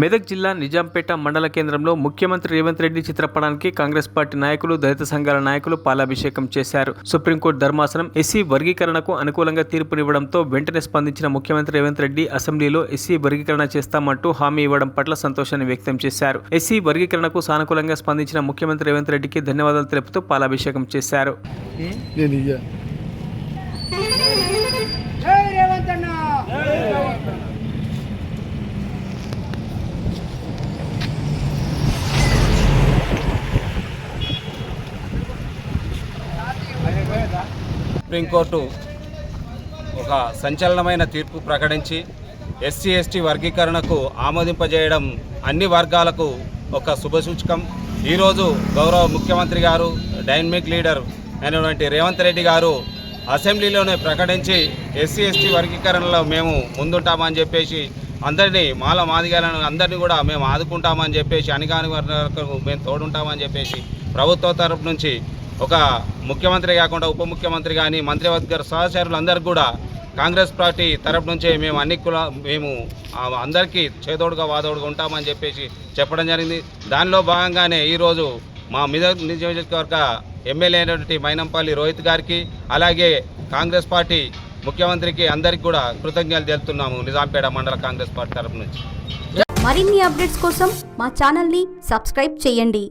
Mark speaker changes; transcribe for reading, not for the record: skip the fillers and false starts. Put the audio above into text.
Speaker 1: మెదక్ జిల్లా నిజాంపేట మండల కేంద్రంలో ముఖ్యమంత్రి రేవంత్ రెడ్డి చిత్రపటానికి కాంగ్రెస్ పార్టీ నాయకులు, దళిత సంఘాల నాయకులు పాలాభిషేకం చేశారు. సుప్రీంకోర్టు ధర్మాసనం ఎస్సీ వర్గీకరణకు అనుకూలంగా తీర్పునివ్వడంతో వెంటనే స్పందించిన ముఖ్యమంత్రి రేవంత్ రెడ్డి అసెంబ్లీలో ఎస్సీ వర్గీకరణ చేస్తామంటూ హామీ ఇవ్వడం పట్ల సంతోషాన్ని వ్యక్తం చేశారు. ఎస్సీ వర్గీకరణకు సానుకూలంగా స్పందించిన ముఖ్యమంత్రి రేవంత్ రెడ్డికి ధన్యవాదాలు తెలుపుతూ పాలాభిషేకం చేశారు.
Speaker 2: సుప్రీంకోర్టు ఒక సంచలనమైన తీర్పు ప్రకటించి ఎస్సీ ఎస్టీ వర్గీకరణకు ఆమోదింపజేయడం అన్ని వర్గాలకు ఒక శుభసూచకం. ఈరోజు గౌరవ ముఖ్యమంత్రి గారు, డైనమిక్ లీడర్ అయినటువంటి రేవంత్ రెడ్డి గారు అసెంబ్లీలోనే ప్రకటించి ఎస్సీ ఎస్టీ వర్గీకరణలో మేము ముందుంటామని చెప్పేసి అందరినీ మాదిగలను అందరినీ కూడా మేము ఆదుకుంటామని చెప్పేసి అణగారిన వర్గాలకు మేము తోడుంటామని చెప్పేసి ప్రభుత్వ తరపు నుంచి ఒక ముఖ్యమంత్రి కాకుండా ఉప ముఖ్యమంత్రి కానీ మంత్రివర్గ సహచరులందరికీ కూడా కాంగ్రెస్ పార్టీ తరపు నుంచే మేము మేము అందరికీ చేదోడుగా వాదోడుగా ఉంటామని చెప్పేసి చెప్పడం జరిగింది. దానిలో భాగంగానే ఈరోజు మా మెదక్ నియోజకవర్గ ఎమ్మెల్యే అయినటువంటి మైనంపల్లి రోహిత్ గారికి, అలాగే కాంగ్రెస్ పార్టీ ముఖ్యమంత్రికి అందరికీ కూడా కృతజ్ఞతలు తెలుపుతున్నాము నిజాంపేట మండల కాంగ్రెస్ పార్టీ తరపు నుంచి.
Speaker 3: మరిన్ని అప్డేట్స్ కోసం మా ఛానల్ని సబ్స్క్రైబ్ చేయండి.